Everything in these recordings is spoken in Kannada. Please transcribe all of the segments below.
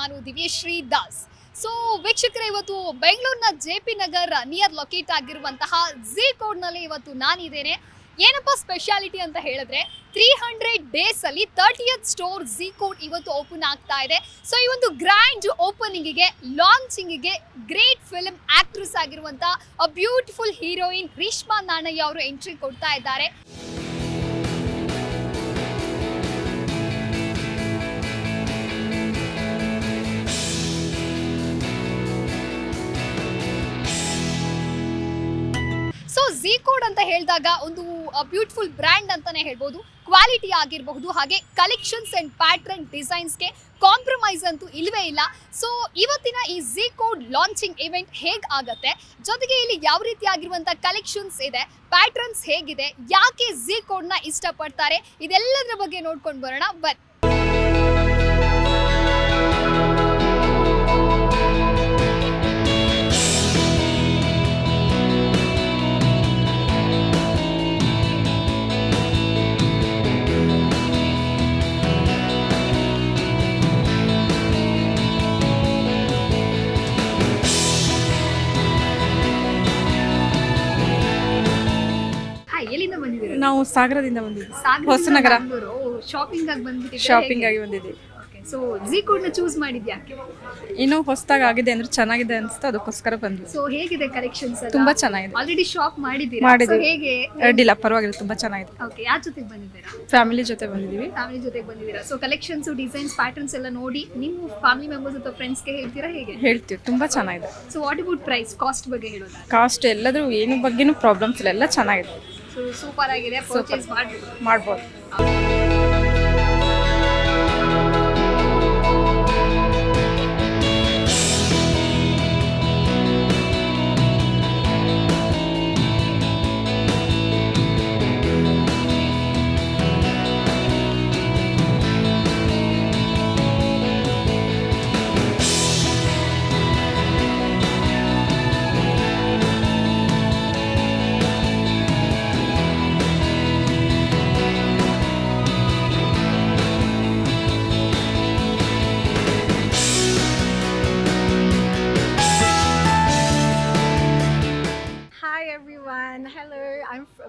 ನಾನು ದಿವ್ಯಶ್ರೀ ದಾಸ್. ಸೊ ವೀಕ್ಷಕರೇ, ಇವತ್ತು ಬೆಂಗಳೂರಿನ ಜೆ.ಪಿ. ನಗರ್ ನಿಯರ್ ಲೊಕೇಟ್ ಆಗಿರುವಂತಹ ಝೀ ಕೋಡ್ನಲ್ಲಿ ಇವತ್ತು ನಾನಿದ್ದೇನೆ. ಏನಪ್ಪ ಸ್ಪೆಷಾಲಿಟಿ ಅಂತ ಹೇಳಿದ್ರೆ 300 ಡೇಸ್ ಅಲ್ಲಿ 30th ಸ್ಟೋರ್ ಝೀ ಕೋಡ್ ಇವತ್ತು ಓಪನ್ ಆಗ್ತಾ ಇದೆ. ಸೊ ಈ ಒಂದು ಗ್ರ್ಯಾಂಡ್ ಓಪನಿಂಗಿಗೆ ಲಾಂಚಿಂಗಿಗೆ ಗ್ರೇಟ್ ಫಿಲ್ಮ್ ಆಕ್ಟ್ರೆಸ್ ಆಗಿರುವಂತಹ a beautiful heroine Reshma Nanaiah ಅವರು ಎಂಟ್ರಿ ಕೊಡ್ತಾ ಇದ್ದಾರೆ. ಸೊ ಝೀ ಕೋಡ್ ಅಂತ ಹೇಳಿದಾಗ ಒಂದು ಬ್ಯೂಟಿಫುಲ್ ಬ್ರ್ಯಾಂಡ್ ಅಂತಾನೆ ಹೇಳ್ಬೋದು. ಕ್ವಾಲಿಟಿ ಆಗಿರಬಹುದು, ಹಾಗೆ ಕಲೆಕ್ಷನ್ಸ್ ಅಂಡ್ ಪ್ಯಾಟ್ರನ್ ಡಿಸೈನ್ಸ್ಗೆ ಕಾಂಪ್ರಮೈಸ್ ಅಂತೂ ಇಲ್ಲವೇ ಇಲ್ಲ. ಸೊ ಇವತ್ತಿನ ಈ ಝೀ ಕೋಡ್ ಲಾಂಚಿಂಗ್ ಇವೆಂಟ್ ಹೇಗೆ ಆಗತ್ತೆ, ಜೊತೆಗೆ ಇಲ್ಲಿ ಯಾವ ರೀತಿ ಆಗಿರುವಂಥ ಕಲೆಕ್ಷನ್ಸ್ ಇದೆ, ಪ್ಯಾಟ್ರನ್ಸ್ ಹೇಗಿದೆ, ಯಾಕೆ ಝೀ ಕೋಡ್ನ ಇಷ್ಟಪಡ್ತಾರೆ, ಇದೆಲ್ಲದರ ಬಗ್ಗೆ ನೋಡ್ಕೊಂಡು ಬರೋಣ. ಬಟ್ ಎಲ್ಲಿಂದ ಬಂದಿದ್ದೀರಾ? ನಾವು ಸಾಗರದಿಂದ ಬಂದಿದ್ದೀವಿ. ಸಾಗರದಿಂದ ಹೊಸನಗರ ಬೆಂಗಳೂರು. ಶಾಪಿಂಗ್ ಆಗಿ ಬಂದ್ಬಿಟ್ಟಿದ್ದೀರಾ? ಶಾಪಿಂಗ್ ಆಗಿ ಬಂದಿದ್ದೀವಿ. ಸೊ ಝೀ ಕೋಡ್ ನ ಚೂಸ್ ಮಾಡಿದ್ಯಾಕೆ? ಇನ್ನೂ ಹೊಸದಾಗಿ ಆಗಿದೆ ಅಂದ್ರೆ ಚೆನ್ನಾಗಿದೆ ಅನಿಸ್ತು, ಅದಕ್ಕೋಸ್ಕರ ಬಂದ್ವಿ. ಸೊ ಹೇಗಿದೆ ಕಲೆಕ್ಷನ್ಸ್? ತುಂಬಾ ಚೆನ್ನಾಗಿದೆ. ಆಲ್ರೆಡಿ ಶಾಪ್ ಮಾಡಿದ್ದೀರಾ? ಮಾಡಿದ್ದೀವಿ. So ಹೇಗೆ? ಅಡ್ಡಿಲ್ಲ, ಪರವಾಗಿಲ್ಲ, ತುಂಬಾ ಚೆನ್ನಾಗಿದೆ. ಓಕೆ, ಯಾರ ಜೊತೆಗೆ ಬಂದಿದ್ದೀರಾ? ಫ್ಯಾಮಿಲಿ ಜೊತೆ ಬಂದಿದ್ದೀವಿ. ಫ್ಯಾಮಿಲಿ ಜೊತೆಗೆ ಬಂದಿದ್ದೀರಾ. ಸೊ ಕಲೆಕ್ಷನ್ಸ್, ಡಿಸೈನ್ಸ್, ಪ್ಯಾಟರ್ನ್ಸ್ ಎಲ್ಲ ನೋಡಿ ನೀವು ಫ್ಯಾಮಿಲಿ ಮೆಂಬರ್ಸ್ ಅಥವಾ ಫ್ರೆಂಡ್ಸ್ಗೆ ಹೇಳ್ತೀರಾ ಹೇಗೆ? ಹೇಳ್ತೀವಿ, ತುಂಬಾ ಚೆನ್ನಾಗಿದೆ. So what about price, cost ಬಗ್ಗೆ ಹೇಳೋದಾ? ಕಾಸ್ಟ್ ಎಲ್ಲಾದ್ರೂ ಏನು ಬಗ್ಗೆನೂ ಪ್ರಾಬ್ಲಮ್ಸ್ ಇಲ್ಲ, ಎಲ್ಲ ಚೆನ್ನಾಗಿದೆ. ಸೊ ಸೂಪರ್ ಆಗಿದೆ, ಪರ್ಚೇಸ್ ಮಾಡ್ಬೋದು. Hi everyone. Hello.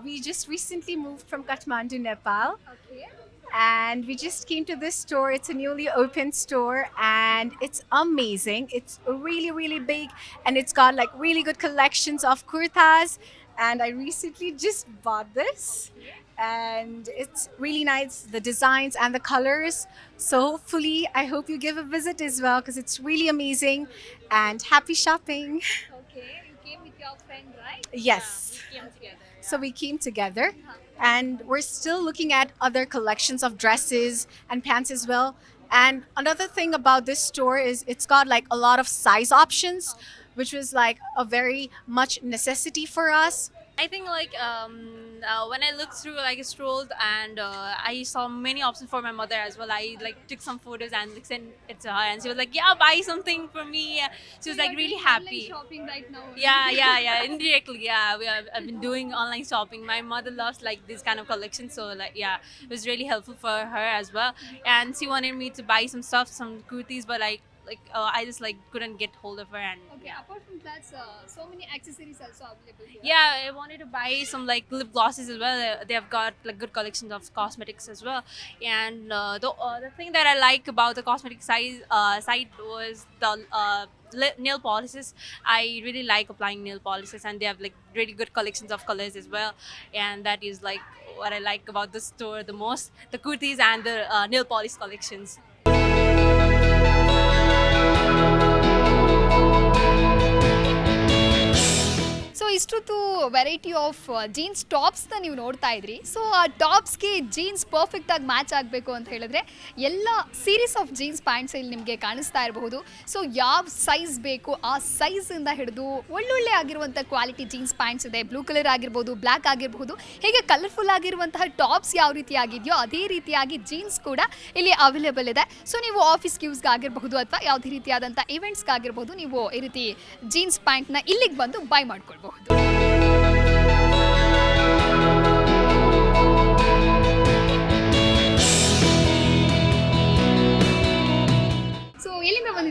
We just recently moved from Kathmandu, Nepal, Okay. and we just came to this store. It's a newly opened store and it's amazing. It's really big and it's got like really good collections of kurtas, and I recently just bought this. And it's really nice, the designs and the colors. So hopefully I hope you give a visit as well because it's really amazing, and happy shopping. Okay, you came with your friend, right? Yes. Came together. So we came together and we're still looking at other collections of dresses and pants as well. And another thing about this store is it's got like a lot of size options, which was like a very much necessity for us. I think like when I looked through, like strolled, and I saw many options for my mother as well. I like took some photos and like, sent it to her, and she was like, "Yeah, buy something for me." She was like really happy. Shopping right now. Yeah. Indirectly, yeah. I've been doing online shopping. My mother loves like this kind of collection, so like yeah, it was really helpful for her as well. And she wanted me to buy some stuff, some kurtis, but like I just like couldn't get hold of her. And Okay, apart from that, so many accessories also available here. yeah, I wanted to buy some like lip glosses as well. They have got like good collections of cosmetics as well. And the thing that I like about the cosmetic site was the nail polishes. I really like applying nail polishes, and they have like really good collections of colors as well. And that is like what I like about the store the most: the kurtis and the nail polish collections. So ಇಷ್ಟೊತ್ತು ವೆರೈಟಿ ಆಫ್ ಜೀನ್ಸ್ ಟಾಪ್ಸ್ನ ನೀವು ನೋಡ್ತಾ ಇದ್ರಿ. ಸೊ ಆ ಟಾಪ್ಸ್ಗೆ ಜೀನ್ಸ್ ಪರ್ಫೆಕ್ಟಾಗಿ ಮ್ಯಾಚ್ ಆಗಬೇಕು ಅಂತ ಹೇಳಿದ್ರೆ ಎಲ್ಲ ಸೀರೀಸ್ ಆಫ್ ಜೀನ್ಸ್ ಪ್ಯಾಂಟ್ಸ್ ಇಲ್ಲಿ ನಿಮಗೆ ಕಾಣಿಸ್ತಾ ಇರಬಹುದು. ಸೊ ಯಾವ ಸೈಜ್ ಬೇಕು ಆ ಸೈಜಿಂದ ಹಿಡಿದು ಒಳ್ಳೊಳ್ಳೆ ಆಗಿರುವಂಥ ಕ್ವಾಲಿಟಿ ಜೀನ್ಸ್ ಪ್ಯಾಂಟ್ಸ್ ಇದೆ. ಬ್ಲೂ ಕಲರ್ ಆಗಿರ್ಬೋದು, ಬ್ಲ್ಯಾಕ್ ಆಗಿರಬಹುದು, ಹೀಗೆ ಕಲರ್ಫುಲ್ ಆಗಿರುವಂತಹ ಟಾಪ್ಸ್ ಯಾವ ರೀತಿಯಾಗಿದೆಯೋ ಅದೇ ರೀತಿಯಾಗಿ ಜೀನ್ಸ್ ಕೂಡ ಇಲ್ಲಿ ಅವೈಲೇಬಲ್ ಇದೆ. ಸೊ ನೀವು ಆಫೀಸ್ಗೆ ಯೂಸ್ಗೆ ಆಗಿರಬಹುದು ಅಥವಾ ಯಾವುದೇ ರೀತಿಯಾದಂಥ ಇವೆಂಟ್ಸ್ಗಾಗಿರ್ಬೋದು, ನೀವು ಈ ರೀತಿ ಜೀನ್ಸ್ ಪ್ಯಾಂಟ್ನ ಇಲ್ಲಿಗೆ ಬಂದು ಬೈ ಮಾಡ್ಕೊಳ್ಬಹುದು. ಸೊ ಎಲ್ಲಿಂದ ಬಂದಿದ್ದೀರಾ?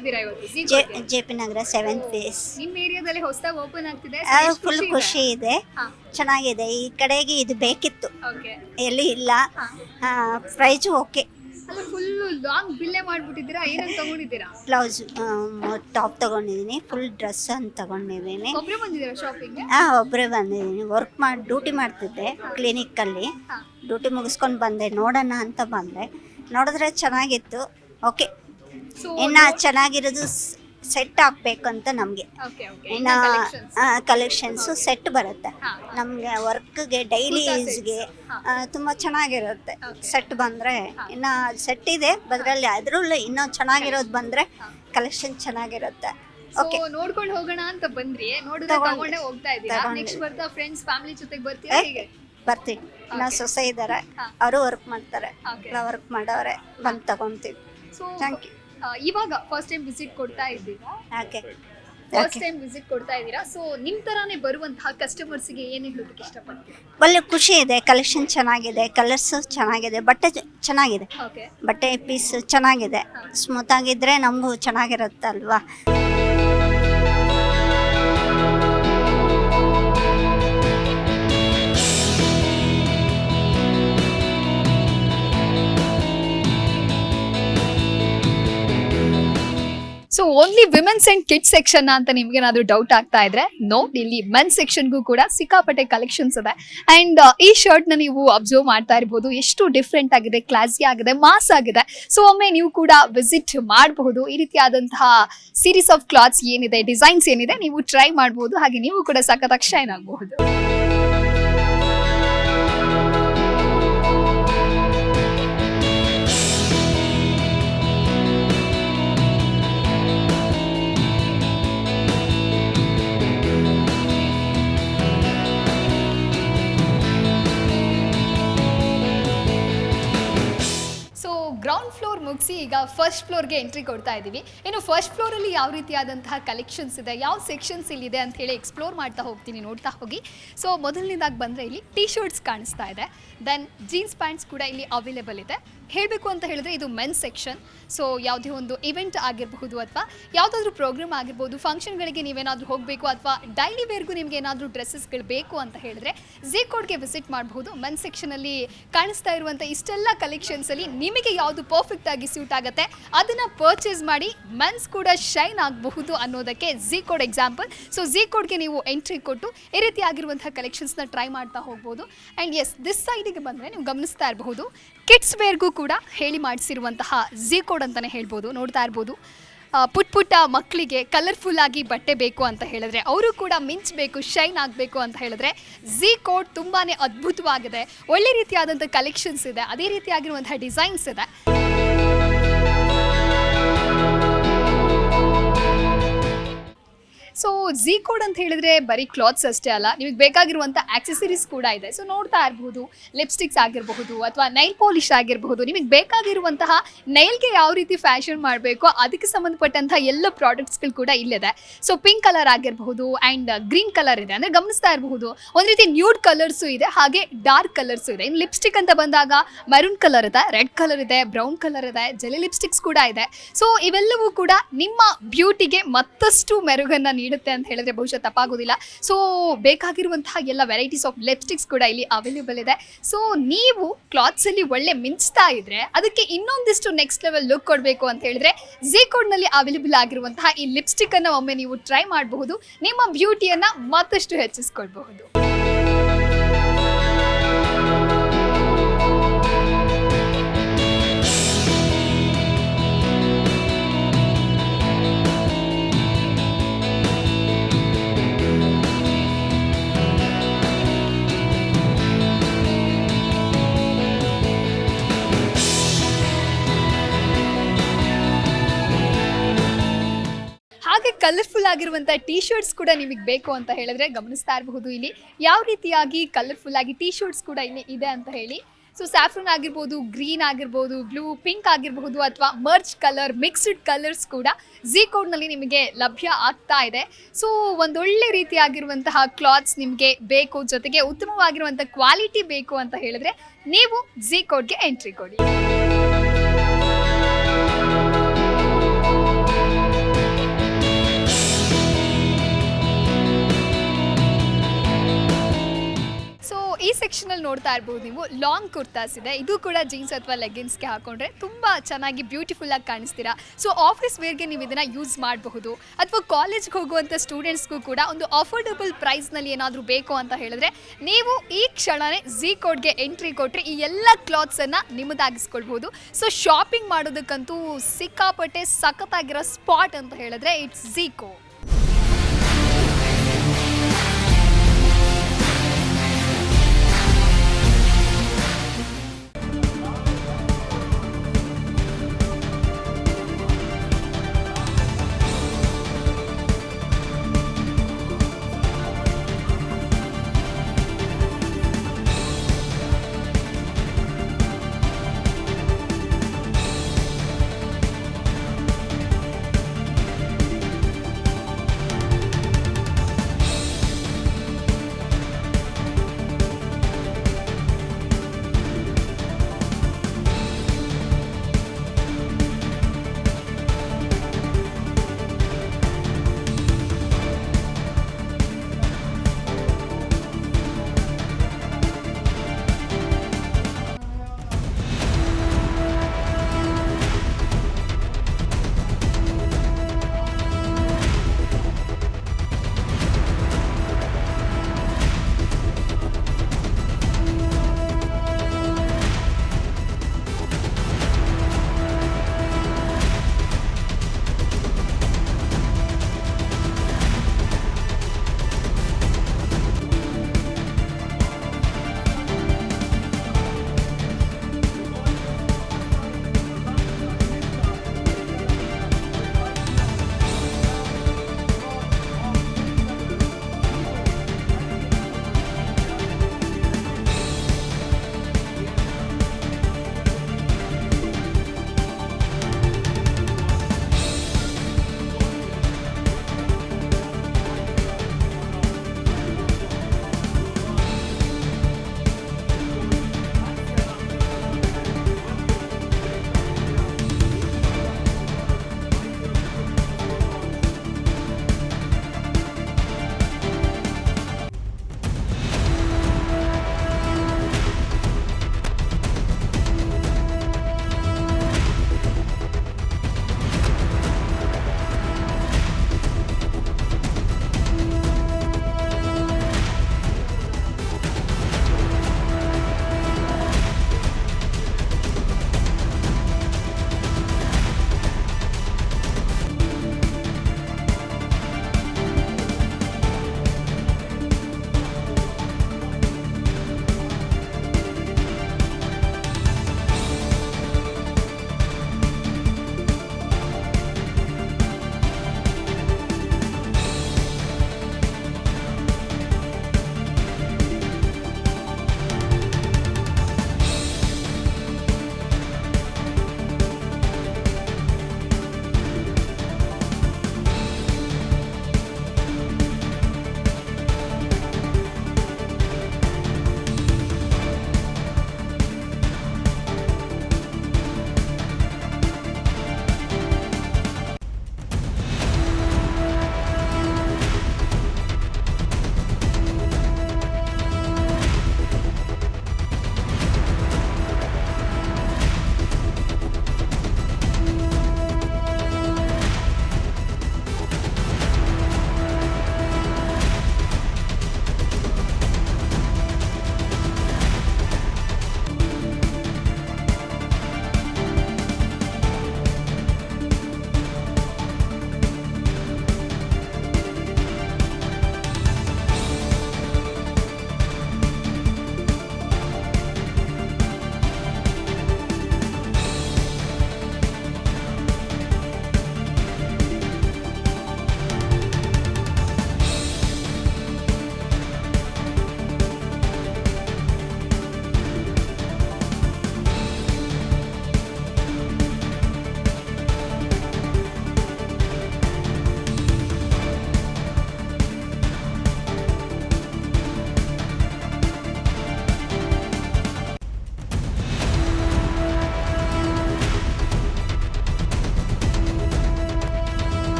JP ನಗರ 7th ಫೇಸ್. ನಿಮ್ಮ ಏರಿಯಾದಲ್ಲಿ ಹೊಸದಾಗಿ ಓಪನ್ ಆಗ್ತಿದೆ ಫುಲ್ ಖುಷಿ ಇದೆ, ಹಾ. ಚೆನ್ನಾಗಿದೆ. ಈ ಕಡೆಗೆ ಇದು ಬೇಕಿತ್ತು, ಓಕೆ ಎಲ್ಲಿ ಇಲ್ಲ. Price okay. ಅಲ್ಲ ಫುಲ್ ಲಾಂಗ್ ಬಿಲ್ಲೇ ಮಾಡ್ಬಿಟ್ಟಿದ್ದೀರಾ, ಏನಂತ ತಗೊಂಡಿದ್ದೀರಾ? ಬ್ಲೌಸ್ ಟಾಪ್ ತಗೊಂಡಿದ್ದೀನಿ, ಫುಲ್ ಡ್ರೆಸ್ ಅಂತ ತಗೊಂಡಿದ್ದೀನಿ. ಒಬ್ರೇ ಬಂದಿದ್ದೀರಾ ಶಾಪಿಂಗ್? ಒಬ್ಬರೇ ಬಂದಿದ್ದೀನಿ. ಡ್ಯೂಟಿ ಮಾಡ್ತಿದ್ದೆ ಕ್ಲಿನಿಕ್ಕಲ್ಲಿ. ಹಾ. ಡ್ಯೂಟಿ ಮುಗಿಸ್ಕೊಂಡು ಬಂದೆ, ನೋಡೋಣ ಅಂತ ಬಂದೆ. ನೋಡಿದ್ರೆ ಚೆನ್ನಾಗಿತ್ತು. ಓಕೆ, ಸೊ ಇನ್ನು ಚೆನ್ನಾಗಿರೋದು ಸೆಟ್ ಹಾಕ್ಬೇಕಂತ ನಮಗೆ. ಓಕೆ ಓಕೆ ಇನ್ನು ಕಲೆಕ್ಷನ್ಸು ಸೆಟ್ ಬರುತ್ತೆ ಹಾ. ನಮಗೆ, ವರ್ಕ್ಗೆ ಡೈಲಿ ಕುರ್ತಾ ಯೂಸ್ಗೆ sets. ತುಂಬ ಚೆನ್ನಾಗಿರುತ್ತೆ. Okay. ಸೆಟ್ ಬಂದರೆ ಇನ್ನು ಸೆಟ್ ಇದೆ, ಅದರಲ್ಲಿ ಅದರಲ್ಲೂ ಇನ್ನೂ ಚೆನ್ನಾಗಿರೋದು ಬಂದರೆ ಕಲೆಕ್ಷನ್ ಚೆನ್ನಾಗಿರುತ್ತೆ. ಓಕೆ, ಸೊ ನೋಡ್ಕೊಂಡು ಹೋಗೋಣ ಅಂತ ಬಂದ್ರಿ, ನೋಡಿದ್ರೆ ತಗೊಂಡೇ ಹೋಗ್ತಾ ಇದ್ದೀರಾ. ತಗೊಂಡೆ. ನೆಕ್ಸ್ಟ್ ಬರ್ತಾ ಫ್ರೆಂಡ್ಸ್ ಫ್ಯಾಮಿಲಿ ಜೊತೆಗೆ ಬರ್ತೀರಾ ಹೇಗೆ? ಬರ್ತೀವಿ. ಇನ್ನು ಸೊಸೆ ಇದ್ದಾರೆ, ಹಾ. ಅವರು ವರ್ಕ್ ಮಾಡ್ತಾರೆ, Okay. ಎಲ್ಲ ವರ್ಕ್ ಮಾಡೋರೆ, ಬಂದು ತಗೊತೀವಿ. So thank you. ಇವಾಗ ಫಸ್ಟ್ ಟೈಮ್ ವಿಸಿಟ್ ಕೊಡ್ತಾ ಇದ್ದೀರಾ, ಓಕೆ, ಫಸ್ಟ್ ಟೈಮ್ ವಿಸಿಟ್ ಕೊಡ್ತಾ ಇದ್ದೀರಾ. ಸೊ ನಿಮ್ ತರಾನೇ ಬರುವಂತಹ ಕಸ್ಟಮರ್ಸ್ಗೆ ಏನು ಹೇಳೋದಕ್ಕೆ ಇಷ್ಟಪಡ್ತೀರಾ? ಒಳ್ಳೆ ಖುಷಿ ಇದೆ, ಕಲೆಕ್ಷನ್ ಚೆನ್ನಾಗಿದೆ, ಕಲರ್ಸು ಚೆನ್ನಾಗಿದೆ, ಬಟ್ಟೆ ಚೆನ್ನಾಗಿದೆ, ಓಕೆ ಬಟ್ಟೆ ಪೀಸ್ ಚೆನ್ನಾಗಿದೆ. ಸ್ಮೂತ್ ಆಗಿದ್ರೆ ನಮಗೂ ಚೆನ್ನಾಗಿರುತ್ತಲ್ವಾ. So only women's and kids section ಅಂತ ನಿಮ್ಗೆ ಏನಾದ್ರು ಡೌಟ್ ಆಗ್ತಾ ಇದ್ರೆ ನೋ, ಇಲ್ಲಿ ಮೆನ್ಸ್ ಸೆಕ್ಷನ್ಗೂ ಕೂಡ ಸಿಕ್ಕಾಪಟ್ಟೆ ಕಲೆಕ್ಷನ್ಸ್ ಇದೆ. ಅಂಡ್ ಈ ಶರ್ಟ್ ನ ನೀವು ಅಬ್ಸರ್ವ್ ಮಾಡ್ತಾ ಇರಬಹುದು, ಎಷ್ಟು ಡಿಫ್ರೆಂಟ್ ಆಗಿದೆ, ಕ್ಲಾಸಿ ಆಗಿದೆ, ಮಾಸ್ ಆಗಿದೆ. ಸೊ ಒಮ್ಮೆ ನೀವು ಕೂಡ ವಿಸಿಟ್ ಮಾಡಬಹುದು. ಈ ರೀತಿಯಾದಂತಹ ಸೀರೀಸ್ ಆಫ್ ಕ್ಲಾತ್ಸ್ ಏನಿದೆ, ಡಿಸೈನ್ಸ್ ಏನಿದೆ, ನೀವು ಟ್ರೈ ಮಾಡಬಹುದು. ಹಾಗೆ ನೀವು ಕೂಡ ಸಖತ್ತಾಗಿ ಶೈನ್ ಆಗಬಹುದು. ಗ್ರೌಂಡ್ ಫ್ಲೋರ್ ಮುಗಿಸಿ ಈಗ ಫಸ್ಟ್ ಫ್ಲೋರ್ಗೆ ಎಂಟ್ರಿ ಕೊಡ್ತಾ ಇದ್ದೀವಿ. ಇನ್ನು ಫಸ್ಟ್ ಫ್ಲೋರಲ್ಲಿ ಯಾವ ರೀತಿಯಾದಂತಹ ಕಲೆಕ್ಷನ್ಸ್ ಇದೆ, ಯಾವ ಸೆಕ್ಷನ್ಸ್ ಇಲ್ಲಿದೆ ಅಂತ ಹೇಳಿ ಎಕ್ಸ್ಪ್ಲೋರ್ ಮಾಡ್ತಾ ಹೋಗ್ತೀನಿ, ನೋಡ್ತಾ ಹೋಗಿ. ಸೊ ಮೊದಲನೇದಾಗಿ ಬಂದರೆ ಇಲ್ಲಿ ಟೀ ಶರ್ಟ್ಸ್ ಕಾಣಿಸ್ತಾ ಇದೆ, ದೆನ್ ಜೀನ್ಸ್ ಪ್ಯಾಂಟ್ಸ್ ಕೂಡ ಇಲ್ಲಿ ಅವೈಲೇಬಲ್ ಇದೆ. ಹೇಳಬೇಕು ಅಂತ ಹೇಳಿದ್ರೆ ಇದು ಮೆನ್ಸ್ ಸೆಕ್ಷನ್. ಸೊ ಯಾವುದೇ ಒಂದು ಇವೆಂಟ್ ಆಗಿರಬಹುದು ಅಥವಾ ಯಾವುದಾದ್ರೂ ಪ್ರೋಗ್ರಾಮ್ ಆಗಿರ್ಬೋದು, ಫಂಕ್ಷನ್ಗಳಿಗೆ ನೀವೇನಾದರೂ ಹೋಗಬೇಕು ಅಥವಾ ಡೈಲಿ ವೇರ್ಗೂ ನಿಮ್ಗೆ ಏನಾದರೂ ಡ್ರೆಸ್ಸಸ್ಗಳು ಬೇಕು ಅಂತ ಹೇಳಿದ್ರೆ ಝೀ ಕೋಡ್ಗೆ ವಿಸಿಟ್ ಮಾಡಬಹುದು. ಮೆನ್ಸ್ ಸೆಕ್ಷನಲ್ಲಿ ಕಾಣಿಸ್ತಾ ಇರುವಂಥ ಇಷ್ಟೆಲ್ಲ ಕಲೆಕ್ಷನ್ಸಲ್ಲಿ ನಿಮಗೆ ಯಾವುದು ಪರ್ಫೆಕ್ಟ್ ಆಗಿ ಸ್ಯೂಟ್ ಆಗುತ್ತೆ ಅದನ್ನು ಪರ್ಚೇಸ್ ಮಾಡಿ ಮೆನ್ಸ್ ಕೂಡ ಶೈನ್ ಆಗಬಹುದು ಅನ್ನೋದಕ್ಕೆ Zee code example. So Zee ಕೋಡ್ಗೆ ನೀವು ಎಂಟ್ರಿ ಕೊಟ್ಟು ಈ ರೀತಿ ಆಗಿರುವಂತಹ ಕಲೆಕ್ಷನ್ಸ್ನ ಟ್ರೈ ಮಾಡ್ತಾ ಹೋಗ್ಬೋದು. ಆ್ಯಂಡ್ ಎಸ್, ದಿಸ್ ಸೈಡಿಗೆ ಬಂದರೆ ನೀವು ಗಮನಿಸ್ತಾ ಇರಬಹುದು, ಕಿಡ್ಸ್ ವೇರ್ಗೂ ಕೂಡ ಹೇಳಿ ಮಾಡಿಸಿರುವಂತಹ ಝೀ ಕೋಡ್ ಅಂತಲೇ ಹೇಳ್ಬೋದು. ನೋಡ್ತಾ ಇರ್ಬೋದು, ಪುಟ್ಟ ಮಕ್ಕಳಿಗೆ ಕಲರ್ಫುಲ್ ಆಗಿ ಬಟ್ಟೆ ಬೇಕು ಅಂತ ಹೇಳಿದ್ರೆ, ಅವರು ಕೂಡ ಮಿಂಚಬೇಕು, ಶೈನ್ ಆಗಬೇಕು ಅಂತ ಹೇಳಿದ್ರೆ ಝೀ ಕೋಡ್ ತುಂಬಾ ಅದ್ಭುತವಾಗಿದೆ. ಒಳ್ಳೆ ರೀತಿಯಾದಂಥ ಕಲೆಕ್ಷನ್ಸ್ ಇದೆ, ಅದೇ ರೀತಿಯಾಗಿರುವಂತಹ ಡಿಸೈನ್ಸ್ ಇದೆ. ಸೊ ಝೀ ಕೋಡ್ ಅಂತ ಹೇಳಿದ್ರೆ ಬರೀ ಕ್ಲಾತ್ಸ್ ಅಷ್ಟೇ ಅಲ್ಲ, ನಿಮಗೆ ಬೇಕಾಗಿರುವಂಥ ಆಕ್ಸೆಸರೀಸ್ ಕೂಡ ಇದೆ. ಸೊ ನೋಡ್ತಾ ಇರಬಹುದು, ಲಿಪ್ಸ್ಟಿಕ್ಸ್ ಆಗಿರಬಹುದು ಅಥವಾ ನೈಲ್ ಪಾಲಿಶ್ ಆಗಿರಬಹುದು, ನಿಮಗೆ ಬೇಕಾಗಿರುವಂತಹ ನೈಲ್ಗೆ ಯಾವ ರೀತಿ ಫ್ಯಾಷನ್ ಮಾಡಬೇಕು ಅದಕ್ಕೆ ಸಂಬಂಧಪಟ್ಟಂತಹ ಎಲ್ಲ ಪ್ರಾಡಕ್ಟ್ಸ್ಗಳು ಕೂಡ ಇಲ್ಲಿದೆ. ಸೊ ಪಿಂಕ್ ಕಲರ್ ಆಗಿರಬಹುದು ಆ್ಯಂಡ್ ಗ್ರೀನ್ ಕಲರ್ ಇದೆ, ಅಂದರೆ ಗಮನಿಸ್ತಾ ಇರಬಹುದು ಒಂದು ರೀತಿ ನ್ಯೂಡ್ ಕಲರ್ಸು ಇದೆ, ಹಾಗೆ ಡಾರ್ಕ್ ಕಲರ್ಸು ಇದೆ. ಇನ್ನು ಲಿಪ್ಸ್ಟಿಕ್ ಅಂತ ಬಂದಾಗ ಮೆರೂನ್ ಕಲರ್ ಇದೆ, ರೆಡ್ ಕಲರ್ ಇದೆ, ಬ್ರೌನ್ ಕಲರ್ ಇದೆ, ಜೆಲಿ ಲಿಪ್ಸ್ಟಿಕ್ಸ್ ಕೂಡ ಇದೆ. ಸೊ ಇವೆಲ್ಲವೂ ಕೂಡ ನಿಮ್ಮ ಬ್ಯೂಟಿಗೆ ಮತ್ತಷ್ಟು ಮೆರುಗನ್ನು ನೀಡುತ್ತೆ ಅಂತ ಹೇಳಿದ್ರೆ ಬಹುಶಃ ತಪ್ಪಾಗೋದಿಲ್ಲ. ಸೊ ಬೇಕಾಗಿರುವಂತಹ ಎಲ್ಲ ವೆರೈಟೀಸ್ ಆಫ್ ಲಿಪ್ಸ್ಟಿಕ್ಸ್ ಕೂಡ ಇಲ್ಲಿ ಅವೈಲೇಬಲ್ ಇದೆ. ಸೊ ನೀವು ಕ್ಲಾತ್ಸ್ ಅಲ್ಲಿ ಒಳ್ಳೆ ಮಿಂಚ್ತಾ ಇದ್ರೆ ಅದಕ್ಕೆ ಇನ್ನೊಂದಿಷ್ಟು ನೆಕ್ಸ್ಟ್ ಲೆವೆಲ್ ಲುಕ್ ಕೊಡಬೇಕು ಅಂತ ಹೇಳಿದ್ರೆ ಝೀ ಕೋಡ್ ನಲ್ಲಿ ಅವೈಲೇಬಲ್ ಆಗಿರುವಂತಹ ಈ ಲಿಪ್ಸ್ಟಿಕ್ ಅನ್ನ ಒಮ್ಮೆ ನೀವು ಟ್ರೈ ಮಾಡಬಹುದು, ನಿಮ್ಮ ಬ್ಯೂಟಿಯನ್ನ ಮತ್ತಷ್ಟು ಹೆಚ್ಚಿಸ್ಕೊಳ್ಬಹುದು. ಹಾಗೆ ಕಲರ್ಫುಲ್ ಆಗಿರುವಂಥ ಟೀ ಶರ್ಟ್ಸ್ ಕೂಡ ನಿಮಗೆ ಬೇಕು ಅಂತ ಹೇಳಿದ್ರೆ ಗಮನಿಸ್ತಾ ಇರಬಹುದು ಇಲ್ಲಿ ಯಾವ ರೀತಿಯಾಗಿ ಕಲರ್ಫುಲ್ ಆಗಿ ಟೀ ಶರ್ಟ್ಸ್ ಕೂಡ ಇಲ್ಲಿ ಇದೆ ಅಂತ ಹೇಳಿ. ಸೊ ಸ್ಯಾಫ್ರನ್ ಆಗಿರ್ಬೋದು, ಗ್ರೀನ್ ಆಗಿರ್ಬೋದು, ಬ್ಲೂ, ಪಿಂಕ್ ಆಗಿರಬಹುದು ಅಥವಾ ಮರ್ಚ್ ಕಲರ್, ಮಿಕ್ಸ್ಡ್ ಕಲರ್ಸ್ ಕೂಡ ಝೀ ಕೋಡ್ನಲ್ಲಿ ನಿಮಗೆ ಲಭ್ಯ ಆಗ್ತಾ ಇದೆ. ಸೊ ಒಂದೊಳ್ಳೆ ರೀತಿಯಾಗಿರುವಂತಹ ಕ್ಲಾತ್ಸ್ ನಿಮಗೆ ಬೇಕು, ಜೊತೆಗೆ ಉತ್ತಮವಾಗಿರುವಂಥ ಕ್ವಾಲಿಟಿ ಬೇಕು ಅಂತ ಹೇಳಿದ್ರೆ ನೀವು ಝೀ ಕೋಡ್ಗೆ ಎಂಟ್ರಿ ಕೊಡಿ. ಸೆಕ್ಷನಲ್ಲಿ ನೋಡ್ತಾ ಇರ್ಬೋದು ನೀವು ಲಾಂಗ್ ಕುರ್ತಾಸ್ ಇದೆ. ಇದು ಕೂಡ ಜೀನ್ಸ್ ಅಥವಾ ಲೆಗ್ಗಿನ್ಸ್ಗೆ ಹಾಕೊಂಡ್ರೆ ತುಂಬ ಚೆನ್ನಾಗಿ ಬ್ಯೂಟಿಫುಲ್ ಆಗಿ ಕಾಣಿಸ್ತೀರಾ. ಸೊ ಆಫೀಸ್ ವೇರ್ಗೆ ನೀವು ಇದನ್ನು ಯೂಸ್ ಮಾಡಬಹುದು, ಅಥವಾ ಕಾಲೇಜ್ಗೆ ಹೋಗುವಂಥ ಸ್ಟೂಡೆಂಟ್ಸ್ಗೂ ಕೂಡ ಒಂದು ಅಫೋರ್ಡಬಲ್ ಪ್ರೈಸ್ನಲ್ಲಿ ಏನಾದರೂ ಬೇಕು ಅಂತ ಹೇಳಿದ್ರೆ ನೀವು ಈ ಕ್ಷಣನೇ ಝೀ ಕೋಡ್ಗೆ ಎಂಟ್ರಿ ಕೊಟ್ಟರೆ ಈ ಎಲ್ಲ ಕ್ಲಾತ್ಸನ್ನು ನಿಮ್ಮದಾಗಿಸ್ಕೊಳ್ಬೋದು. ಸೊ ಶಾಪಿಂಗ್ ಮಾಡೋದಕ್ಕಂತೂ ಸಿಕ್ಕಾಪಟ್ಟೆ ಸಖತ್ತಾಗಿರೋ ಸ್ಪಾಟ್ ಅಂತ ಹೇಳಿದ್ರೆ ಇಟ್ಸ್ ಝೀ ಕೋ.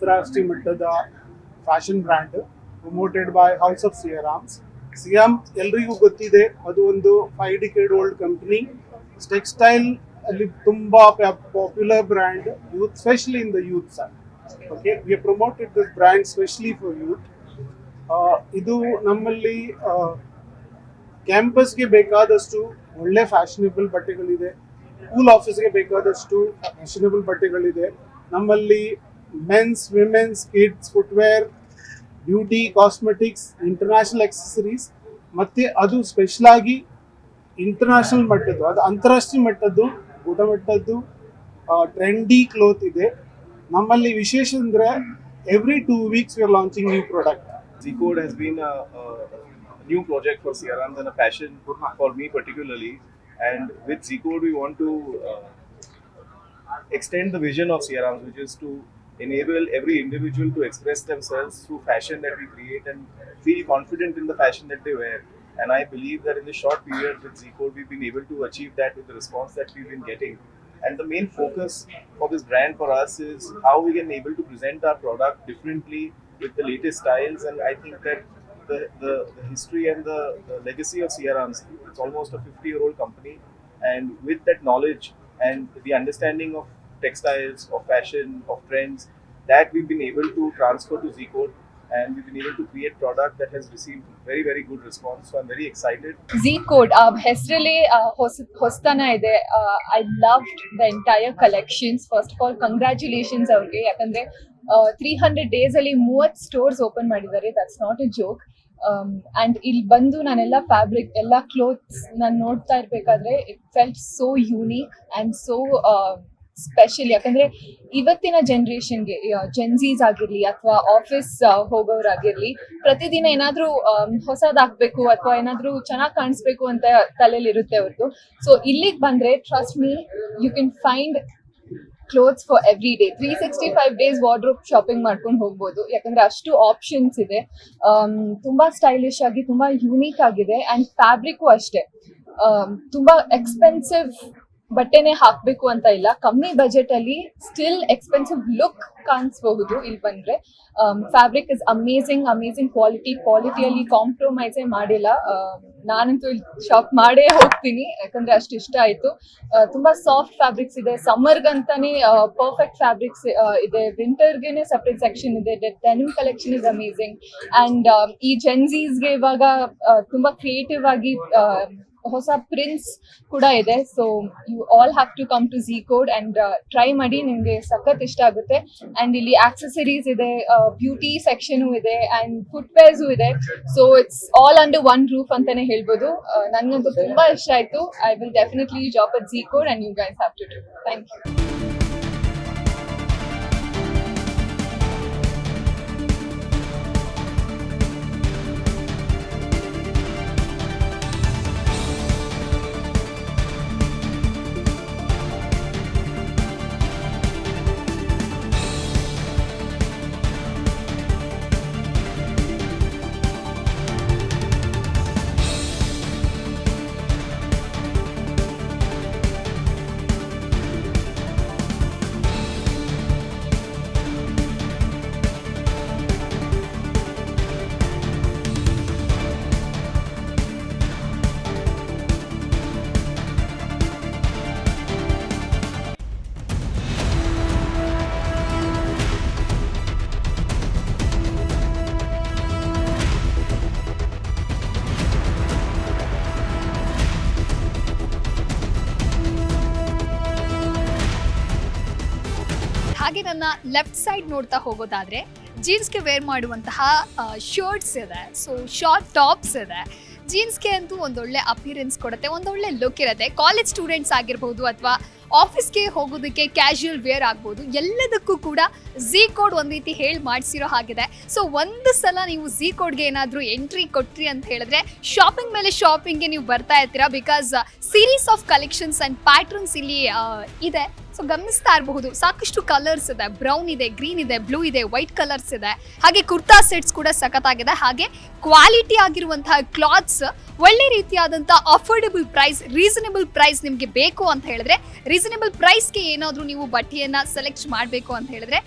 ಅಂತಾರಾಷ್ಟ್ರೀಯ ಮಟ್ಟದ fashion brand promoted by House of Siyaram's. Siyaram's ಎಲ್ರಿಗೂ ಗೊತ್ತಿದೆ, ಅದು ಒಂದು 5 decade ಓಲ್ಡ್ ಕಂಪನಿ. ಟೆಕ್ಸ್ಟೈಲ್ ಅಲ್ಲಿ ತುಂಬಾ popular brand, youth, specially in the youth side. Okay, we have promoted this brand specially for youth. ಇದು ನಮ್ಮಲ್ಲಿ ಕ್ಯಾಂಪಸ್ಗೆ ಬೇಕಾದಷ್ಟು ಒಳ್ಳೆ ಫ್ಯಾಷನಬಲ್ ಬಟ್ಟೆಗಳಿದೆ, ಸ್ಕೂಲ್ ಆಫೀಸ್ಗೆ ಬೇಕಾದಷ್ಟು ಫ್ಯಾಷನಬಲ್ ಬಟ್ಟೆಗಳಿದೆ. ನಮ್ಮಲ್ಲಿ men's, women's, kids, footwear, beauty, cosmetics, international accessories, ಮತ್ತು ಅದು ಸ್ಪೆಷಲ್ ಆಗಿ ಇಂಟರ್ನ್ಯಾಷನಲ್ ಮಟ್ಟದ್ದು, ಅದು ಅಂತಾರಾಷ್ಟ್ರೀಯ ಮಟ್ಟದ್ದು, ಗುಣಮಟ್ಟದ್ದು ಟ್ರೆಂಡಿ ಕ್ಲೋತ್ ಇದೆ. ನಮ್ಮಲ್ಲಿ ವಿಶೇಷ ಅಂದರೆ every 2 weeks we are launching new product. Z-Code has been a new project for Siarams and a passion for me particularly. And with Z-Code, we want to extend the vision of Siarams, which is to enable every individual to express themselves through fashion that we create and feel confident in the fashion that they wear. And I believe that in this short period with Z-Code, we've been able to achieve that with the response that we've been getting. And the main focus for this brand for us is how we can able to present our product differently with the latest styles. And I think that the history and the legacy of Siarams, it's almost a 50-year-old company. And with that knowledge and the understanding of textiles, of fashion, of trends, that we've been able to transfer to Z-Code. And we've been able to create product that has received very, very good response. So I'm very excited. Z-Code ಹೆಸರಲ್ಲಿ ಹೊಸತನ ಇದೆ. I loved the entire collections. First of all congratulations ಅವ್ರಿಗೆ, ಯಾಕಂದ್ರೆ 300 days ಅಲ್ಲಿ 30 ಸ್ಟೋರ್ಸ್ ಓಪನ್ ಮಾಡಿದ್ದಾರೆ. That's not A joke. And ಇಲ್ಲಿ ಬಂದು ನಾನೆಲ್ಲ ಫ್ಯಾಬ್ರಿಕ್, ಎಲ್ಲ ಕ್ಲೋತ್ಸ್ ನಾನು ನೋಡ್ತಾ ಇರ್ಬೇಕಾದ್ರೆ it felt so unique and so special. ಯಾಕಂದ್ರೆ ಇವತ್ತಿನ ಜನ್ರೇಷನ್ಗೆ, ಜೆನ್ಸೀಸ್ ಆಗಿರ್ಲಿ ಅಥವಾ ಆಫೀಸ್ ಹೋಗೋರಾಗಿರ್ಲಿ, ಪ್ರತಿದಿನ ಏನಾದ್ರೂ ಹೊಸದಾಗ್ಬೇಕು ಅಥವಾ ಏನಾದ್ರೂ ಚೆನ್ನಾಗಿ ಕಾಣಿಸ್ಬೇಕು ಅಂತ ತಲೆಯಲ್ಲಿ ಇರುತ್ತೆ ಅವ್ರದ್ದು. ಸೊ ಇಲ್ಲಿಗೆ ಬಂದ್ರೆ trust me, you can find clothes for every day. 365 days wardrobe shopping ಮಾಡ್ಕೊಂಡು ಹೋಗ್ಬೋದು, ಯಾಕಂದ್ರೆ ಅಷ್ಟು ಆಪ್ಷನ್ಸ್ ಇದೆ. ತುಂಬಾ ಸ್ಟೈಲಿಶ್ ಆಗಿ, ತುಂಬಾ ಯೂನಿಕ್ ಆಗಿದೆ. ಅಂಡ್ ಫ್ಯಾಬ್ರಿಕ್ಕು ಅಷ್ಟೇ, ತುಂಬಾ ಎಕ್ಸ್ಪೆನ್ಸಿವ್ ಬಟ್ಟೆನೆ ಹಾಕ್ಬೇಕು ಅಂತ ಇಲ್ಲ. ಕಮ್ಮಿ ಬಜೆಟ್ ಅಲ್ಲಿ ಸ್ಟಿಲ್ ಎಕ್ಸ್ಪೆನ್ಸಿವ್ ಲುಕ್ ಕಾಣಿಸ್ಬಹುದು ಇಲ್ಲಿ ಬಂದ್ರೆ. ಫ್ಯಾಬ್ರಿಕ್ ಇಸ್ ಅಮೇಸಿಂಗ್ ಕ್ವಾಲಿಟಿಯಲ್ಲಿ ಕಾಂಪ್ರಮೈಸೇ ಮಾಡಿಲ್ಲ. ನಾನಂತೂ ಇಲ್ಲಿ ಶಾಪ್ ಮಾಡೇ ಹೋಗ್ತೀನಿ, ಯಾಕಂದ್ರೆ ಅಷ್ಟು ಇಷ್ಟ ಆಯ್ತು. ತುಂಬಾ ಸಾಫ್ಟ್ ಫ್ಯಾಬ್ರಿಕ್ಸ್ ಇದೆ, ಸಮ್ಮರ್ಗಂತಾನೆ ಪರ್ಫೆಕ್ಟ್ ಫ್ಯಾಬ್ರಿಕ್ಸ್ ಇದೆ, ವಿಂಟರ್ಗೆನೆ ಸಪ್ರೇಟ್ ಸೆಕ್ಷನ್ ಇದೆ. Denim collection is amazing. And ಈ ಜೆನ್ಸೀಸ್ಗೆ ಇವಾಗ ತುಂಬಾ ಕ್ರಿಯೇಟಿವ್ ಆಗಿ ಹೊಸ ಪ್ರಿಂಟ್ಸ್ ಕೂಡ ಇದೆ. So you all have to come to Z-Code and try ಮಾಡಿ, ನಿಮ್ಗೆ ಸಖತ್ ಇಷ್ಟ ಆಗುತ್ತೆ. ಅಂಡ್ ಇಲ್ಲಿ ಆಕ್ಸೆಸರೀಸ್ ಇದೆ, ಬ್ಯೂಟಿ ಸೆಕ್ಷನ್ ಇದೆ, ಅಂಡ್ ಫುಟ್ವೇರ್ಸು ಇದೆ. So it's all under one roof ಅಂತಾನೆ ಹೇಳ್ಬೋದು. ನನ್ಗಂತೂ ತುಂಬಾ ಇಷ್ಟ ಆಯ್ತು. I will definitely job at Z-Code and you guys have to do. Thank you. ಹಾಗೆ ನನ್ನ ಲೆಫ್ಟ್ ಸೈಡ್ ನೋಡ್ತಾ ಹೋಗೋದಾದ್ರೆ ಜೀನ್ಸ್ಗೆ ವೇರ್ ಮಾಡುವಂತಹ ಶರ್ಟ್ಸ್ ಇದೆ, ಸೊ ಶಾರ್ಟ್ ಟಾಪ್ಸ್ ಇದೆ. ಜೀನ್ಸ್ಗೆ ಅಂತೂ ಒಂದೊಳ್ಳೆ ಅಪಿಯರೆನ್ಸ್ ಕೊಡುತ್ತೆ, ಒಂದೊಳ್ಳೆ ಲುಕ್ ಇರುತ್ತೆ. ಕಾಲೇಜ್ ಸ್ಟೂಡೆಂಟ್ಸ್ ಆಗಿರ್ಬೋದು ಅಥವಾ ಆಫೀಸ್ಗೆ ಹೋಗೋದಕ್ಕೆ ಕ್ಯಾಶುಯಲ್ ವೇರ್ ಆಗ್ಬೋದು, ಎಲ್ಲದಕ್ಕೂ ಕೂಡ Z-Code ಒಂದು ರೀತಿ ಹೇಳಿ ಮಾಡಿಸಿರೋ ಹಾಗಿದೆ. ಸೊ ಒಂದು ಸಲ ನೀವು Z-Codeಗೆ ಏನಾದರೂ ಎಂಟ್ರಿ ಕೊಟ್ರಿ ಅಂತ ಹೇಳಿದ್ರೆ ಶಾಪಿಂಗ್ ಮೇಲೆ ಶಾಪಿಂಗ್ಗೆ ನೀವು ಬರ್ತಾ ಇರ್ತೀರಾ. Because series of collections and patterns ಇಲ್ಲಿ ಇದೆ. ಸೊ ಗಮನಿಸ್ತಾ ಇರಬಹುದು ಸಾಕಷ್ಟು ಕಲರ್ಸ್ ಇದೆ, ಬ್ರೌನ್ ಇದೆ, ಗ್ರೀನ್ ಇದೆ, ಬ್ಲೂ ಇದೆ, ವೈಟ್ ಕಲರ್ಸ್ ಇದೆ. ಹಾಗೆ ಕುರ್ತಾ ಸೆಟ್ಸ್ ಕೂಡ ಸಖತ್ತಾಗಿದೆ. ಹಾಗೆ ಕ್ವಾಲಿಟಿ ಆಗಿರುವಂತಹ ಕ್ಲಾತ್ಸ್, ಒಳ್ಳೆ ರೀತಿಯಾದಂತಹ ಅಫೋರ್ಡಬಲ್ ಪ್ರೈಸ್, ರೀಸನಬಲ್ ಪ್ರೈಸ್ ನಿಮಗೆ ಬೇಕು ಅಂತ ಹೇಳಿದ್ರೆ, ರೀಸನಬಲ್ ಪ್ರೈಸ್ಗೆ ಏನಾದರೂ ನೀವು ಬಟ್ಟೆಯನ್ನ ಸೆಲೆಕ್ಟ್ ಮಾಡಬೇಕು ಅಂತ ಹೇಳಿದ್ರೆ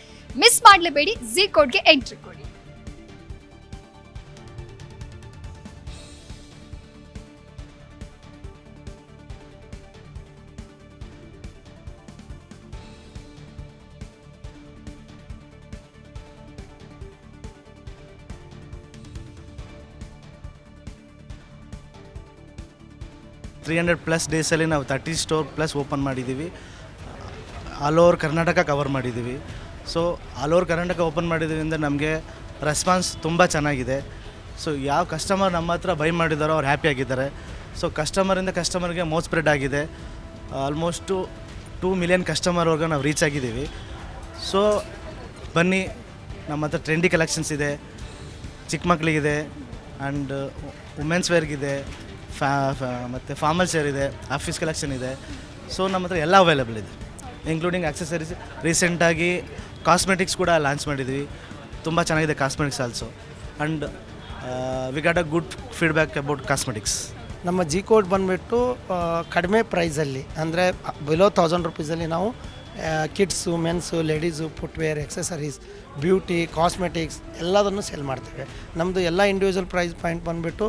ಮಿಸ್ ಮಾಡಲೇಬೇಡಿ, ಝೀ ಕೋಡ್ಗೆ ಎಂಟ್ರಿ ಕೊಡಿ. $300+ ಡೇಸಲ್ಲಿ ನಾವು 30 ಸ್ಟೋರ್ ಪ್ಲಸ್ ಓಪನ್ ಮಾಡಿದ್ದೀವಿ. ಆಲ್ ಓವರ್ ಕರ್ನಾಟಕ ಕವರ್ ಮಾಡಿದ್ದೀವಿ. So all over Karnataka open ಮಾಡಿದ್ರಿಂದ ನಮಗೆ ರೆಸ್ಪಾನ್ಸ್ ತುಂಬ ಚೆನ್ನಾಗಿದೆ. ಸೊ ಯಾವ ಕಸ್ಟಮರ್ ನಮ್ಮ ಹತ್ರ ಬೈ ಮಾಡಿದಾರೋ ಅವ್ರು ಹ್ಯಾಪಿಯಾಗಿದ್ದಾರೆ. ಸೊ ಕಸ್ಟಮರ್ಗೆ ಮೋಸ್ಟ್ ಸ್ಪ್ರೆಡ್ ಆಗಿದೆ. ಆಲ್ಮೋಸ್ಟು 2 ಮಿಲಿಯನ್ ಕಸ್ಟಮರ್ವರೆಗೂ ನಾವು ರೀಚ್ ಆಗಿದ್ದೀವಿ. ಸೊ ಬನ್ನಿ, ನಮ್ಮ ಹತ್ರ ಟ್ರೆಂಡಿ ಕಲೆಕ್ಷನ್ಸ್ ಇದೆ, ಚಿಕ್ಕ ಮಕ್ಕಳಿಗಿದೆ, ಆ್ಯಂಡ್ ವುಮೆನ್ಸ್ ವೇರ್ಗಿದೆ, ಮತ್ತು ಫಾರ್ಮಲ್ ಶೇರ್ ಇದೆ, ಆಫೀಸ್ ಕಲೆಕ್ಷನ್ ಇದೆ. ಸೊ ನಮ್ಮ ಹತ್ರ ಎಲ್ಲ ಅವೈಲೇಬಲ್ ಇದೆ, ಇನ್ಕ್ಲೂಡಿಂಗ್ ಆಕ್ಸೆಸರೀಸ್. ರೀಸೆಂಟಾಗಿ ಕಾಸ್ಮೆಟಿಕ್ಸ್ ಕೂಡ ಲಾಂಚ್ ಮಾಡಿದ್ವಿ, ತುಂಬ ಚೆನ್ನಾಗಿದೆ cosmetics also. And we got a good feedback about cosmetics. ನಮ್ಮ ಜಿ ಕೋಡ್ ಬಂದುಬಿಟ್ಟು ಕಡಿಮೆ ಪ್ರೈಸಲ್ಲಿ, ಅಂದರೆ ಬಿಲೋ 1000 ರುಪೀಸಲ್ಲಿ ನಾವು kids, men's, ladies, footwear, accessories, beauty, cosmetics ಎಲ್ಲದನ್ನು ಸೇಲ್ ಮಾಡ್ತೇವೆ. ನಮ್ಮದು ಎಲ್ಲ ಇಂಡಿವಿಜುವಲ್ ಪ್ರೈಸ್ ಪಾಯಿಂಟ್ ಬಂದುಬಿಟ್ಟು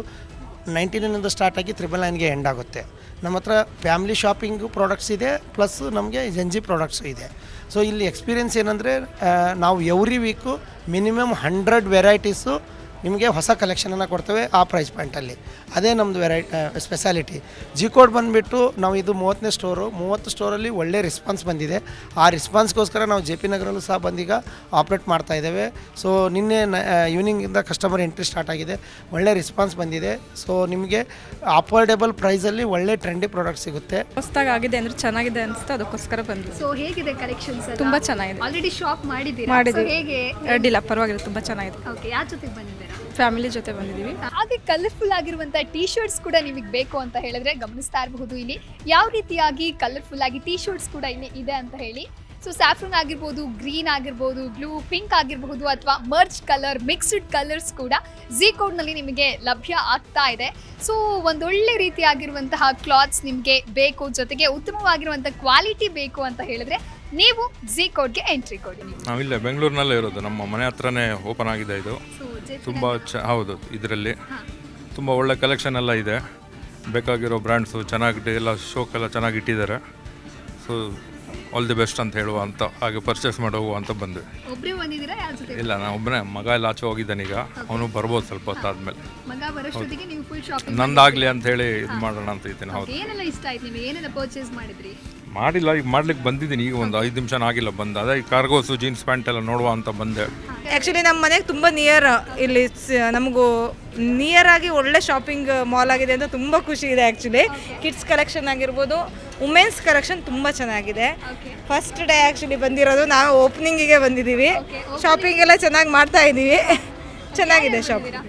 99 ಸ್ಟಾರ್ಟ್ ಆಗಿ 999ಗೆ ಎಂಡ್ ಆಗುತ್ತೆ. ನಮ್ಮ ಹತ್ರ ಫ್ಯಾಮಿಲಿ ಶಾಪಿಂಗು ಪ್ರಾಡಕ್ಟ್ಸ್ ಇದೆ, ಪ್ಲಸ್ ನಮಗೆ ಜಂಜಿ ಪ್ರಾಡಕ್ಟ್ಸು ಇದೆ. ಸೊ ಇಲ್ಲಿ ಎಕ್ಸ್ಪೀರಿಯೆನ್ಸ್ ಏನಂದರೆ, ನಾವು ಎವ್ರಿ ವೀಕು ಮಿನಿಮಮ್ 100 ವೆರೈಟೀಸು ನಿಮಗೆ ಹೊಸ ಕಲೆಕ್ಷನನ್ನು ಕೊಡ್ತೇವೆ ಆ ಪ್ರೈಸ್ ಪಾಯಿಂಟಲ್ಲಿ. ಅದೇ ನಮ್ಮದು ಸ್ಪೆಷಾಲಿಟಿ. ಜಿ ಕೋಡ್ ಬಂದುಬಿಟ್ಟು ನಾವು ಇದು 30ನೇ ಸ್ಟೋರು. 30 ಸ್ಟೋರಲ್ಲಿ ಒಳ್ಳೆ ರೆಸ್ಪಾನ್ಸ್ ಬಂದಿದೆ. ಆ ರೆಸ್ಪಾನ್ಸ್ಗೋಸ್ಕರ ನಾವು ಜೆ ಪಿ ನಗರಲ್ಲೂ ಸಹ ಬಂದೀಗ ಆಪ್ರೇಟ್ ಮಾಡ್ತಾ ಇದ್ದೇವೆ. ಸೊ ನಿನ್ನೆ ಈವ್ನಿಂಗಿಂದ ಕಸ್ಟಮರ್ ಎಂಟ್ರಿ ಸ್ಟಾರ್ಟ್ ಆಗಿದೆ, ಒಳ್ಳೆ ರೆಸ್ಪಾನ್ಸ್ ಬಂದಿದೆ. ಸೊ ನಿಮಗೆ ಅಫೋರ್ಡೆಬಲ್ ಪ್ರೈಸಲ್ಲಿ ಒಳ್ಳೆ ಟ್ರೆಂಡಿ ಪ್ರಾಡಕ್ಟ್ ಸಿಗುತ್ತೆ. ಹೊಸದಾಗಿ ಆಗಿದೆ ಅಂದರೆ ಚೆನ್ನಾಗಿದೆ ಅನಿಸ್ತು, ಅದಕ್ಕೋಸ್ಕರ ಬಂದ್ವಿ. ಸೊ ಹೇಗಿದೆ ಕಲೆಕ್ಷನ್ಸ್? ತುಂಬ ಚೆನ್ನಾಗಿದೆ. ಆಲ್ರೆಡಿ ಶಾಪ್ ಮಾಡಿದ್ದೀರಾ? ಮಾಡಿದ್ದೀವಿ. ಹೇಗೆ? ಅಡ್ಡಿಲ್ಲ, ಪರವಾಗಿಲ್ಲ, ತುಂಬ ಚೆನ್ನಾಗಿದೆ. ಓಕೆ, ಯಾರ ಜೊತೆಗೆ ಬಂದಿದ್ದೀರಾ? ಫ್ಯಾಮಿಲಿ ಜೊತೆ ಬಂದಿದ್ದೀವಿ. ಹಾಗೆ ಕಲರ್ಫುಲ್ ಆಗಿರುವಂತ ಟೀ ಶರ್ಟ್ಸ್ ಕೂಡ ನಿಮಗೆ ಬೇಕು ಅಂತ ಹೇಳಿದ್ರೆ ಗಮನಿಸ್ತಾ ಇರಬಹುದು ಇಲ್ಲಿ ಯಾವ ರೀತಿಯಾಗಿ ಕಲರ್ಫುಲ್ ಆಗಿ ಟೀ ಶರ್ಟ್ಸ್ ಕೂಡ ಇಲ್ಲಿ ಇದೆ ಅಂತ ಹೇಳಿ. ಸೊ ಸ್ಯಾಫ್ರನ್ ಆಗಿರ್ಬೋದು, ಗ್ರೀನ್ ಆಗಿರ್ಬೋದು, ಬ್ಲೂ, ಪಿಂಕ್ ಆಗಿರಬಹುದು, ಅಥವಾ ಮರ್ಜ್ ಕಲರ್, ಮಿಕ್ಸ್ಡ್ ಕಲರ್ಸ್ ಕೂಡ ಝೀ ಕೋಡ್ನಲ್ಲಿ ನಿಮಗೆ ಲಭ್ಯ ಆಗ್ತಾ ಇದೆ. ಸೊ ಒಂದೊಳ್ಳೆ ರೀತಿಯಾಗಿರುವಂತಹ ಕ್ಲಾತ್ಸ್ ನಿಮಗೆ ಬೇಕು, ಜೊತೆಗೆ ಉತ್ತಮವಾಗಿರುವಂಥ ಕ್ವಾಲಿಟಿ ಬೇಕು ಅಂತ ಹೇಳಿದ್ರೆ ನೀವು ಝೀ ಕೋಡ್ಗೆ ಎಂಟ್ರಿ ಕೊಡಿ. ನಾವಿಲ್ಲ ಬೆಂಗಳೂರಿನಲ್ಲೇ ಇರೋದು, ನಮ್ಮ ಮನೆ ಹತ್ರನೇ ಓಪನ್ ಆಗಿದೆ ಇದು. ತುಂಬ ಹೌದು, ಇದರಲ್ಲಿ ತುಂಬ ಒಳ್ಳೆ ಕಲೆಕ್ಷನ್ ಎಲ್ಲ ಇದೆ. ಬೇಕಾಗಿರೋ ಬ್ರ್ಯಾಂಡ್ಸು ಚೆನ್ನಾಗಿ ಎಲ್ಲ ಶೋಕೆಲ್ಲ ಚೆನ್ನಾಗಿ ಇಟ್ಟಿದ್ದಾರೆ. ಸೊ ಆಲ್ ದಿ ಬೆಸ್ಟ್ ಅಂತ ಹೇಳುವ ಅಂತ, ಹಾಗೆ ಪರ್ಚೇಸ್ ಮಾಡಿ ಹೋಗುವ ಅಂತ ಬಂದ್ವಿ. ಒಬ್ಬರೇ ಬಂದಿದ್ದೀರಾ? ಯಾರ ಜೊತೆ? ಇಲ್ಲ, ನಾನು ಒಬ್ಬನೇ. ಮಗ ಎಲ್ಲ ಆಚೆ ಹೋಗಿದ್ದಾನೆ, ಈಗ ಅವನು ಬರ್ಬೋದು ಸ್ವಲ್ಪ ಹೊತ್ತಾದ್ಮೇಲೆ. ಮಗ ಬರೋಷ್ಟೊತ್ತಿಗೆ ನೀವು ಫುಲ್ ಶಾಪಿಂಗ್ ನಂದಾಗಲಿ ಅಂತ ಹೇಳಿ ಇದು ಮಾಡೋಣ ಅಂತ ಇದ್ದೀನಿ. ಹೌದು. ಏನೆಲ್ಲ ಇಷ್ಟ ಆಯ್ತು ನಿಮಗೆ? ಏನೆಲ್ಲ ಪರ್ಚೇಸ್ ಮಾಡಿದ್ರಿ? ಮಾಡಿಲ್ಲ, ಈಗ ಮಾಡ್ಲಿಕ್ಕೆ ಬಂದಿದ್ದೀನಿ. ಈಗ ಒಂದು 5 ನಿಮಿಷ ಆಗಿಲ್ಲ ಬಂದು. ಅದೇ ಈ ಕಾರ್ಗೋಸು, ಜೀನ್ಸ್ ಪ್ಯಾಂಟ್ ಎಲ್ಲ ನೋಡುವ ಅಂತ ಬಂದೆ. ಆ್ಯಕ್ಚುಲಿ ನಮ್ಮ ಮನೆಗೆ ತುಂಬ ನಿಯರ್, ಇಲ್ಲಿ ನಮಗೂ ನಿಯರ್ ಆಗಿ ಒಳ್ಳೆ ಶಾಪಿಂಗ್ ಮಾಲ್ ಆಗಿದೆ ಅಂತ ತುಂಬ ಖುಷಿ ಇದೆ. ಆ್ಯಕ್ಚುಲಿ ಕಿಡ್ಸ್ ಕಲೆಕ್ಷನ್ ಆಗಿರ್ಬೋದು, ವುಮೆನ್ಸ್ ಕಲೆಕ್ಷನ್ ತುಂಬ ಚೆನ್ನಾಗಿದೆ. ಫಸ್ಟ್ ಡೇ ಆ್ಯಕ್ಚುಲಿ ಬಂದಿರೋದು, ನಾವು ಓಪನಿಂಗಿಗೆ ಬಂದಿದ್ದೀವಿ. ಶಾಪಿಂಗ್ ಎಲ್ಲ ಚೆನ್ನಾಗಿ ಮಾಡ್ತಾ ಇದ್ದೀವಿ. ಚೆನ್ನಾಗಿದೆ ಶಾಪಿಂಗ್.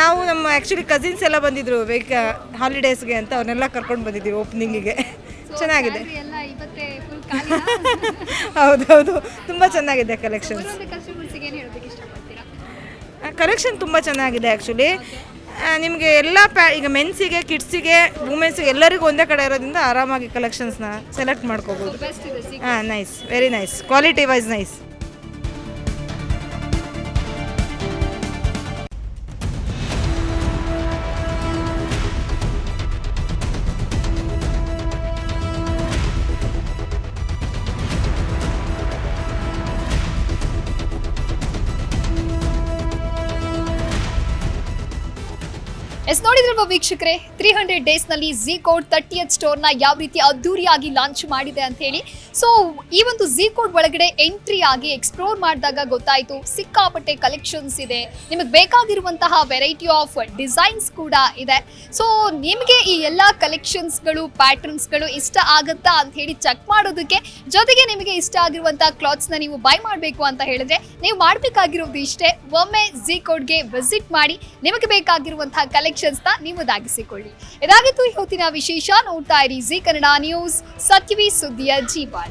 ನಾವು ನಮ್ಮ ಆ್ಯಕ್ಚುಲಿ ಕಸಿನ್ಸ್ ಎಲ್ಲ ಬಂದಿದ್ರು ಹಾಲಿಡೇಸ್ಗೆ ಅಂತ, ಅವನ್ನೆಲ್ಲ ಕರ್ಕೊಂಡು ಬಂದಿದ್ದೀವಿ ಓಪನಿಂಗಿಗೆ. ಚೆನ್ನಾಗಿದೆ. ಹೌದೌದು, ತುಂಬ ಚೆನ್ನಾಗಿದೆ ಕಲೆಕ್ಷನ್ಸ್. ಕಲೆಕ್ಷನ್ ತುಂಬ ಚೆನ್ನಾಗಿದೆ ಆ್ಯಕ್ಚುಲಿ. ನಿಮಗೆ ಎಲ್ಲ ಈಗ ಮೆನ್ಸಿಗೆ, ಕಿಡ್ಸಿಗೆ, ವುಮೆನ್ಸಿಗೆ ಎಲ್ಲರಿಗೂ ಒಂದೇ ಕಡೆ ಇರೋದ್ರಿಂದ ಆರಾಮಾಗಿ ಕಲೆಕ್ಷನ್ಸ್ನ ಸೆಲೆಕ್ಟ್ ಮಾಡ್ಕೋಬೋದು. ಹಾಂ, nice, very nice, quality wise nice. Yes, ನೋಡಿದ್ರಲ್ವ ವೀಕ್ಷಕರೇ, 300 ಡೇಸ್ನಲ್ಲಿ ಝೀ ಕೋಡ್ 30th ಸ್ಟೋರ್ನ ಯಾವ ರೀತಿ ಅದ್ದೂರಿಯಾಗಿ ಲಾಂಚ್ ಮಾಡಿದೆ ಅಂತ ಹೇಳಿ. ಸೊ ಈ ಒಂದು ಝೀ ಕೋಡ್ ಒಳಗಡೆ ಎಂಟ್ರಿ ಆಗಿ ಎಕ್ಸ್ಪ್ಲೋರ್ ಮಾಡಿದಾಗ ಗೊತ್ತಾಯಿತು, ಸಿಕ್ಕಾಪಟ್ಟೆ ಕಲೆಕ್ಷನ್ಸ್ ಇದೆ, ನಿಮಗೆ ಬೇಕಾಗಿರುವಂತಹ ವೆರೈಟಿ ಆಫ್ ಡಿಸೈನ್ಸ್ ಕೂಡ ಇದೆ. ಸೊ ನಿಮಗೆ ಈ ಎಲ್ಲ ಕಲೆಕ್ಷನ್ಸ್ಗಳು, ಪ್ಯಾಟರ್ನ್ಸ್ಗಳು ಇಷ್ಟ ಆಗುತ್ತಾ ಅಂತ ಹೇಳಿ ಚೆಕ್ ಮಾಡೋದಕ್ಕೆ, ಜೊತೆಗೆ ನಿಮಗೆ ಇಷ್ಟ ಆಗಿರುವಂತಹ ಕ್ಲಾತ್ಸ್ನ ನೀವು ಬೈ ಮಾಡಬೇಕು ಅಂತ ಹೇಳಿದ್ರೆ ನೀವು ಮಾಡಬೇಕಾಗಿರೋದು ಇಷ್ಟೇ, ಒಮ್ಮೆ ಝೀ ಕೋಡ್ಗೆ ವಿಸಿಟ್ ಮಾಡಿ ನಿಮಗೆ ಬೇಕಾಗಿರುವಂತಹ ಕಲೆಕ್ಷನ್ಸ್ನ ನೀವು ದಾಗಿಸಿಕೊಳ್ಳಿ. ಇದಾಗಿತ್ತು ಈ ಹೊತ್ತಿನ ವಿಶೇಷ. ನೋಡ್ತಾ ಇರಿ ಝೀ ಕನ್ನಡ ನ್ಯೂಸ್, ಸತ್ಯವೇ ಸುದ್ದಿಯ ಜೀವಾಳ.